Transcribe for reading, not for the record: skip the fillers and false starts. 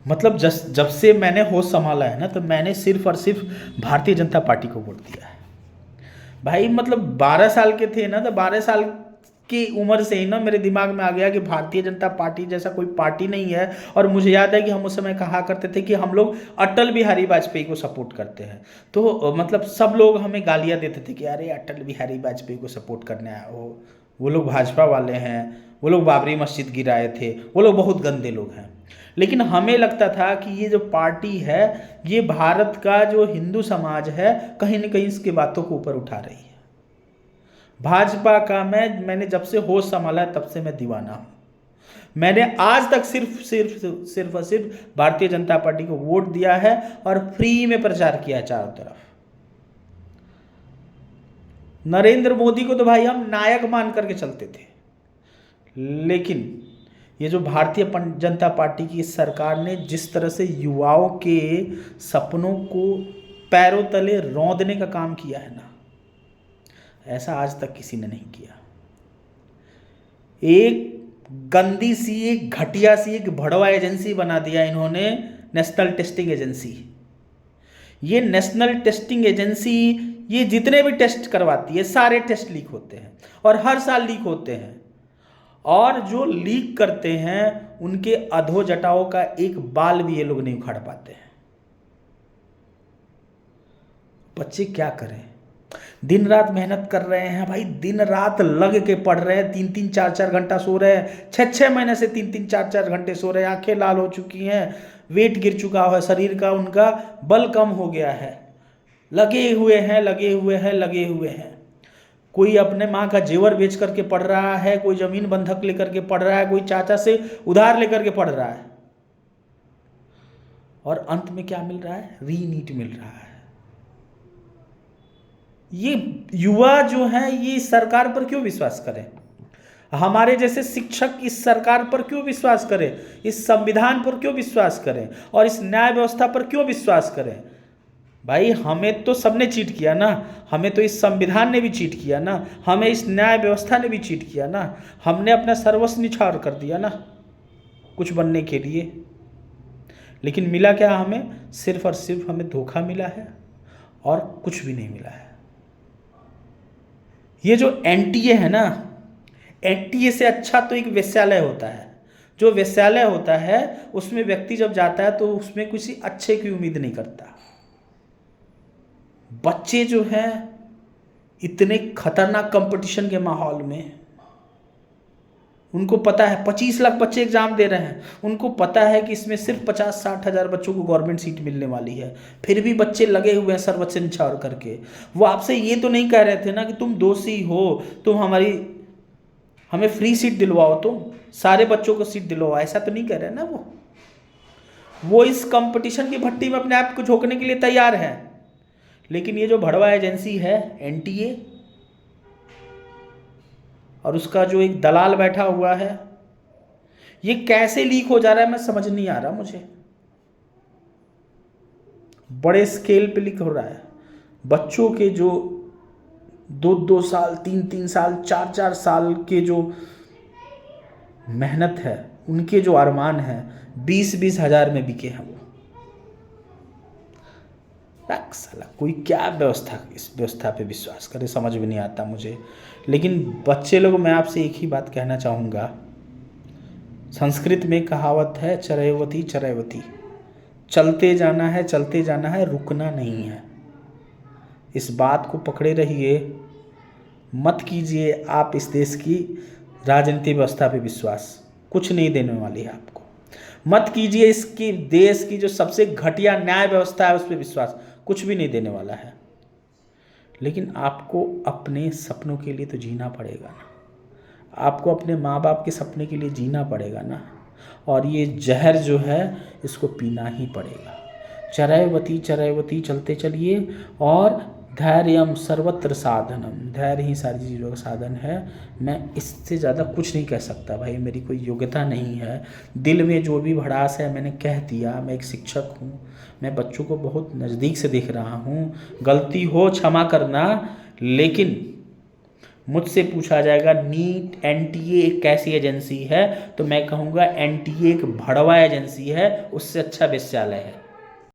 मतलब जब से मैंने होश संभाला है ना, तो मैंने सिर्फ और सिर्फ भारतीय जनता पार्टी को वोट दिया है भाई। मतलब 12 साल के थे ना, तो 12 साल की उम्र से ही ना मेरे दिमाग में आ गया कि भारतीय जनता पार्टी जैसा कोई पार्टी नहीं है। और मुझे याद है कि हम उस समय कहा करते थे कि हम लोग अटल बिहारी वाजपेयी को सपोर्ट करते हैं। तो मतलब सब लोग हमें गालियां देते थे कि अरे अटल बिहारी वाजपेयी को सपोर्ट करने आए हो, वो लोग भाजपा वाले हैं, वो लोग बाबरी मस्जिद गिराए थे, वो लोग बहुत गंदे लोग हैं। लेकिन हमें लगता था कि ये जो पार्टी है, ये भारत का जो हिंदू समाज है, कहीं ना कहीं इसकी बातों को ऊपर उठा रही है। भाजपा का मैंने जब से होश संभाला है तब से मैं दीवाना हूं। मैंने आज तक सिर्फ और सिर्फ भारतीय जनता पार्टी को वोट दिया है और फ्री में प्रचार किया चारों तरफ। नरेंद्र मोदी को तो भाई हम नायक मान करके चलते थे, लेकिन ये जो भारतीय जनता पार्टी की सरकार ने जिस तरह से युवाओं के सपनों को पैरों तले रौंदने का काम किया है ना, ऐसा आज तक किसी ने नहीं किया। एक गंदी सी, एक घटिया सी, एक भड़वा एजेंसी बना दिया इन्होंने, नेशनल टेस्टिंग एजेंसी। ये नेशनल टेस्टिंग एजेंसी ये जितने भी टेस्ट करवाती है, सारे टेस्ट लीक होते हैं और हर साल लीक होते हैं। और जो लीक करते हैं उनके अधोजटाओं का एक बाल भी ये लोग नहीं उखाड़ पाते हैं। बच्चे क्या करें, दिन रात मेहनत कर रहे हैं भाई, दिन रात लग के पढ़ रहे हैं, 3-3 4-4 घंटा सो रहे हैं, 6-6 महीने से 3-3 4-4 घंटे सो रहे हैं, आंखें लाल हो चुकी हैं, वेट गिर चुका है शरीर का, उनका बल कम हो गया है, लगे हुए हैं। कोई अपने माँ का जेवर बेच करके पढ़ रहा है, कोई जमीन बंधक लेकर के पढ़ रहा है, कोई चाचा से उधार लेकर के पढ़ रहा है, और अंत में क्या मिल रहा है? रीनीट मिल रहा है। ये युवा जो है ये सरकार पर क्यों विश्वास करें? हमारे जैसे शिक्षक इस सरकार पर क्यों विश्वास करें? इस संविधान पर क्यों विश्वास करें? और इस न्याय व्यवस्था पर क्यों विश्वास करें? भाई हमें तो सबने चीट किया ना, हमें तो इस संविधान ने भी चीट किया ना, हमें इस न्याय व्यवस्था ने भी चीट किया ना, हमने अपना सर्वस्व निछावर कर दिया ना कुछ बनने के लिए। लेकिन मिला क्या हमें? सिर्फ और सिर्फ हमें धोखा मिला है और कुछ भी नहीं मिला है। ये जो एनटीए है ना, एनटीए से अच्छा तो एक वेश्यालय होता है। जो वेश्यालय होता है उसमें व्यक्ति जब जाता है तो उसमें किसी अच्छे की उम्मीद नहीं करता। बच्चे जो हैं इतने खतरनाक कंपटीशन के माहौल में, उनको पता है 25 लाख बच्चे एग्जाम दे रहे हैं, उनको पता है कि इसमें सिर्फ 50-60 हज़ार बच्चों को गवर्नमेंट सीट मिलने वाली है, फिर भी बच्चे लगे हुए हैं सर्वस्व निछावर करके। वो आपसे ये तो नहीं कह रहे थे ना कि तुम दोषी हो, तुम हमें फ्री सीट दिलवाओ, तुम सारे बच्चों को सीट दिलवाओ, ऐसा तो नहीं कह रहे ना। वो इस कंपटीशन की भट्टी में अपने आप को झोंकने के लिए तैयार है। लेकिन ये जो भड़वा एजेंसी है एनटीए, और उसका जो एक दलाल बैठा हुआ है, ये कैसे लीक हो जा रहा है मैं समझ नहीं आ रहा मुझे। बड़े स्केल पे लीक हो रहा है। बच्चों के जो 2-2 साल, 3-3 साल, 4-4 साल के जो मेहनत है, उनके जो अरमान है, 20-20 हज़ार में बिके हैं वो। साला कोई क्या इस व्यवस्था पे विश्वास करे, समझ में नहीं आता मुझे। लेकिन बच्चे लोग, मैं आपसे एक ही बात कहना चाहूँगा। संस्कृत में कहावत है चरैवती चरैवती, चलते जाना है, रुकना नहीं है। इस बात को पकड़े रहिए। मत कीजिए आप इस देश की राजनीतिक व्यवस्था पे विश्वास, कुछ नहीं देने वाली है आपको। मत कीजिए इसकी देश की जो सबसे घटिया न्याय व्यवस्था है उस पर विश्वास, कुछ भी नहीं देने वाला है। लेकिन आपको अपने सपनों के लिए तो जीना पड़ेगा ना, आपको अपने माँ बाप के सपने के लिए जीना पड़ेगा ना। और ये जहर जो है इसको पीना ही पड़ेगा। चरैवती चरैवती चलते चलिए, और धैर्यम सर्वत्र साधनम, धैर्य ही सारी चीज़ों का साधन है। मैं इससे ज़्यादा कुछ नहीं कह सकता भाई, मेरी कोई योग्यता नहीं है। दिल में जो भी भड़ास है मैंने कह दिया। मैं एक शिक्षक हूँ, मैं बच्चों को बहुत नज़दीक से देख रहा हूँ। गलती हो क्षमा करना, लेकिन मुझसे पूछा जाएगा नीट एनटीए एक कैसी एजेंसी है, तो मैं कहूँगा एनटीए एक भड़वा एजेंसी है, उससे अच्छा विश्वविद्यालय है।